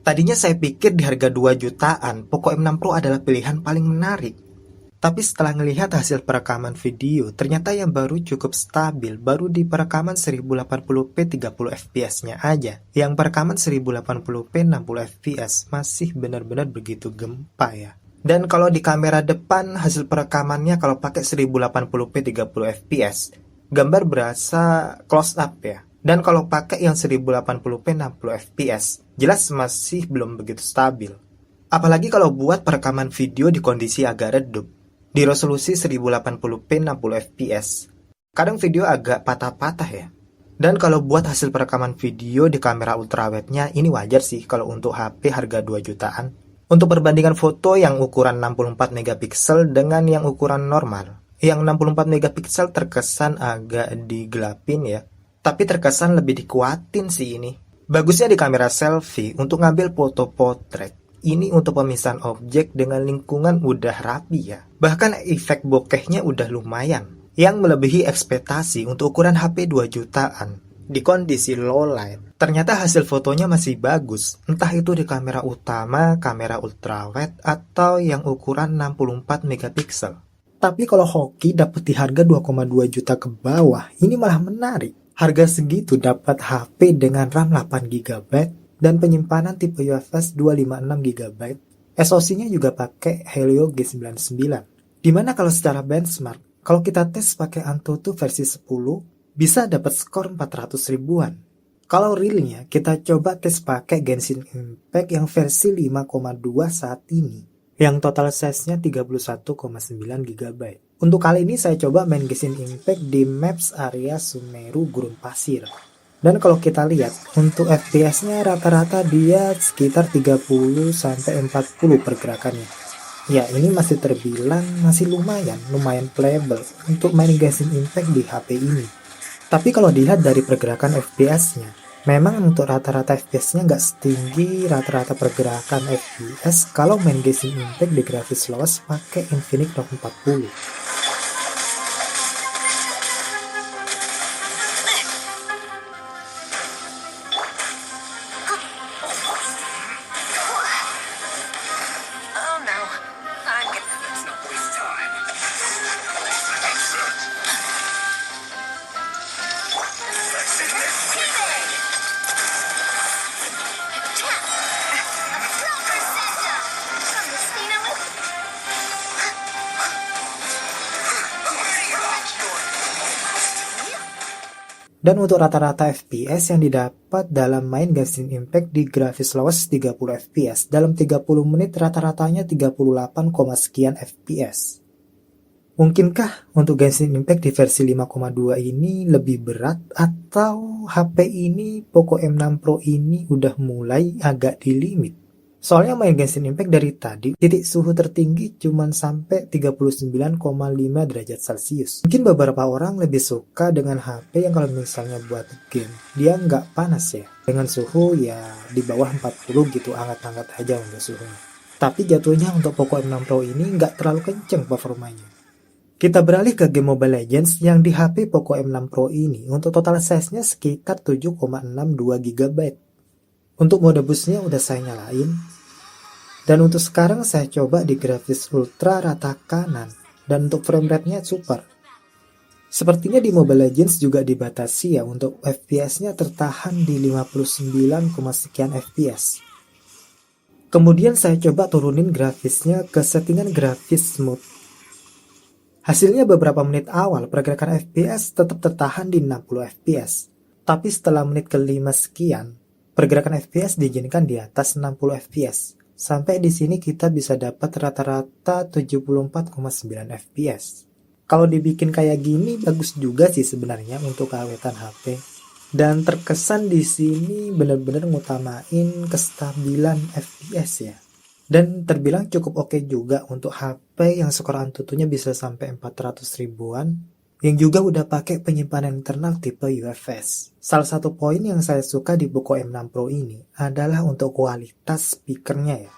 Tadinya saya pikir di harga 2 jutaan, Poco M6 Pro adalah pilihan paling menarik. Tapi setelah melihat hasil perekaman video, ternyata yang baru cukup stabil, baru di perekaman 1080p 30 fps-nya aja. Yang perekaman 1080p 60 fps masih benar-benar begitu gempa ya. Dan kalau di kamera depan, hasil perekamannya kalau pakai 1080p 30 fps, gambar berasa close up ya. Dan kalau pakai yang 1080p 60 fps, jelas masih belum begitu stabil. Apalagi kalau buat perekaman video di kondisi agak redup, di resolusi 1080p 60 fps. Kadang video agak patah-patah ya. Dan kalau buat hasil perekaman video di kamera ultrawide-nya, ini wajar sih kalau untuk HP harga 2 jutaan. Untuk perbandingan foto yang ukuran 64 megapiksel dengan yang ukuran normal, yang 64 megapiksel terkesan agak digelapin ya. Tapi terkesan lebih dikuatin sih ini. Bagusnya di kamera selfie untuk ngambil foto potret. Ini untuk pemisahan objek dengan lingkungan udah rapi ya. Bahkan efek bokehnya udah lumayan, yang melebihi ekspektasi untuk ukuran HP 2 jutaan. Di kondisi low light, ternyata hasil fotonya masih bagus. Entah itu di kamera utama, kamera ultrawide, atau yang ukuran 64 megapiksel. Tapi kalau hoki dapet di harga 2,2 juta ke bawah, ini malah menarik. Harga segitu dapat HP dengan RAM 8GB dan penyimpanan tipe UFS 256GB. SoC-nya juga pakai Helio G99. Dimana kalau secara benchmark, kalau kita tes pakai Antutu versi 10, bisa dapat skor 400 ribuan. Kalau realnya, kita coba tes pakai Genshin Impact yang versi 5,2 saat ini, yang total size-nya 31,9GB. Untuk kali ini saya coba main Genshin Impact di maps area Sumeru Gurun Pasir. Dan kalau kita lihat, untuk FPS-nya rata-rata dia sekitar 30-40 pergerakannya. Ya, ini masih terbilang masih lumayan playable untuk main Genshin Impact di HP ini. Tapi kalau dilihat dari pergerakan FPS-nya, memang untuk rata-rata FPS-nya nggak setinggi rata-rata pergerakan FPS kalau main Genshin Impact di grafis lowes pakai Infinix Note 40. Dan untuk rata-rata FPS yang didapat dalam main Genshin Impact di grafis lowes 30 FPS, dalam 30 menit rata-ratanya 38, sekian FPS. Mungkinkah untuk Genshin Impact di versi 5,2 ini lebih berat, atau HP ini, Poco M6 Pro ini udah mulai agak di limit? Soalnya main Genshin Impact dari tadi, titik suhu tertinggi cuman sampai 39,5 derajat Celcius. Mungkin beberapa orang lebih suka dengan HP yang kalau misalnya buat game, dia nggak panas ya. Dengan suhu ya di bawah 40 gitu, hangat-hangat aja untuk suhunya. Tapi jatuhnya untuk Poco M6 Pro ini nggak terlalu kenceng performanya. Kita beralih ke game Mobile Legends yang di HP Poco M6 Pro ini untuk total size-nya sekitar 7,62GB. Untuk mode boost-nya udah saya nyalain. Dan untuk sekarang saya coba di grafis ultra rata kanan. Dan untuk frame rate-nya super. Sepertinya di Mobile Legends juga dibatasi ya, untuk FPS-nya tertahan di 59, sekian FPS. Kemudian saya coba turunin grafisnya ke settingan grafis smooth. Hasilnya beberapa menit awal pergerakan FPS tetap tertahan di 60 FPS. Tapi setelah menit ke-5 sekian, pergerakan FPS diizinkan di atas 60 fps. Sampai di sini kita bisa dapat rata-rata 74,9 fps. Kalau dibikin kayak gini bagus juga sih sebenarnya untuk keawetan HP. Dan terkesan di sini benar-benar ngutamain kestabilan fps ya. Dan terbilang cukup oke juga untuk HP yang skor Antutunya bisa sampai 400 ribuan. Yang juga udah pakai penyimpanan internal tipe UFS. Salah satu poin yang saya suka di Poco M6 Pro ini adalah untuk kualitas speakernya ya.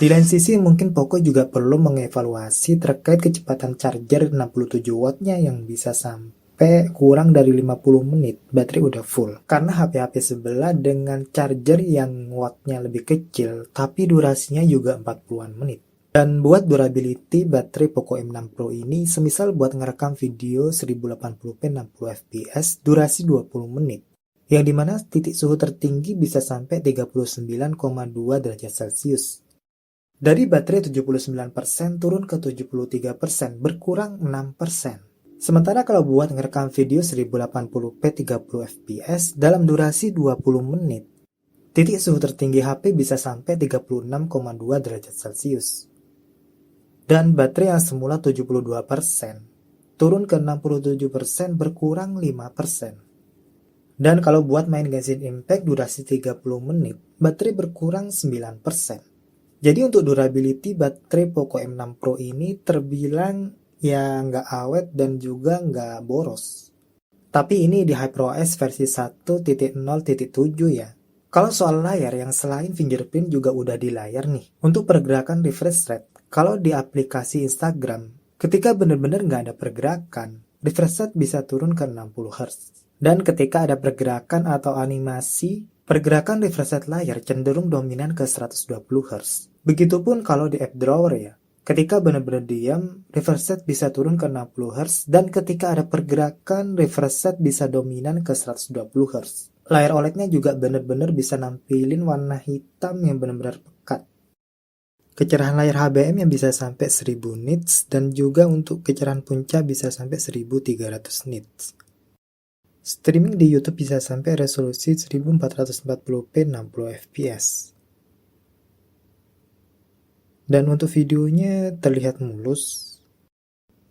Di lain sisi mungkin Poco juga perlu mengevaluasi terkait kecepatan charger 67 wattnya yang bisa sampai kurang dari 50 menit baterai udah full. Karena HP-HP sebelah dengan charger yang wattnya lebih kecil tapi durasinya juga 40-an menit. Dan buat durability baterai Poco M6 Pro ini semisal buat ngerekam video 1080p 60 fps durasi 20 menit. Yang dimana titik suhu tertinggi bisa sampai 39,2 derajat Celcius. Dari baterai 79% turun ke 73%, berkurang 6%. Sementara kalau buat ngerekam video 1080p 30 fps dalam durasi 20 menit, titik suhu tertinggi HP bisa sampai 36,2 derajat Celcius. Dan baterai yang semula 72%, turun ke 67%, berkurang 5%. Dan kalau buat main Genshin Impact durasi 30 menit, baterai berkurang 9%. Jadi untuk durability baterai Poco M6 Pro ini terbilang ya nggak awet dan juga nggak boros. Tapi ini di HyperOS versi 1.0.7 ya. Kalau soal layar yang selain fingerprint juga udah di layar nih. Untuk pergerakan refresh rate, kalau di aplikasi Instagram, ketika benar-benar nggak ada pergerakan, refresh rate bisa turun ke 60 Hz. Dan ketika ada pergerakan atau animasi, pergerakan refresh rate layar cenderung dominan ke 120 Hz. Begitupun kalau di app drawer ya. Ketika benar-benar diam, refresh rate bisa turun ke 60 Hz, dan ketika ada pergerakan, refresh rate bisa dominan ke 120 Hz. Layar OLED-nya juga benar-benar bisa nampilin warna hitam yang benar-benar pekat. Kecerahan layar HBM yang bisa sampai 1000 nits, dan juga untuk kecerahan punca bisa sampai 1300 nits. Streaming di YouTube bisa sampai resolusi 1440p 60 fps. Dan untuk videonya terlihat mulus.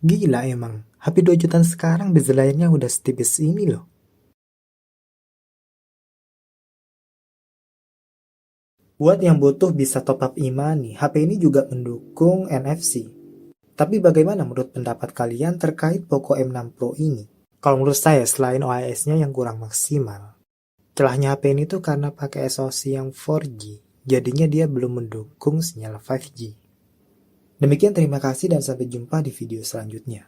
Gila emang, HP 2 jutaan sekarang bezel layarnya udah setipis ini loh. Buat yang butuh bisa top up e-money, HP ini juga mendukung NFC. Tapi bagaimana menurut pendapat kalian terkait Poco M6 Pro ini? Kalau menurut saya selain OIS-nya yang kurang maksimal, celahnya HP ini tuh karena pakai SoC yang 4G, jadinya dia belum mendukung sinyal 5G. Demikian, terima kasih dan sampai jumpa di video selanjutnya.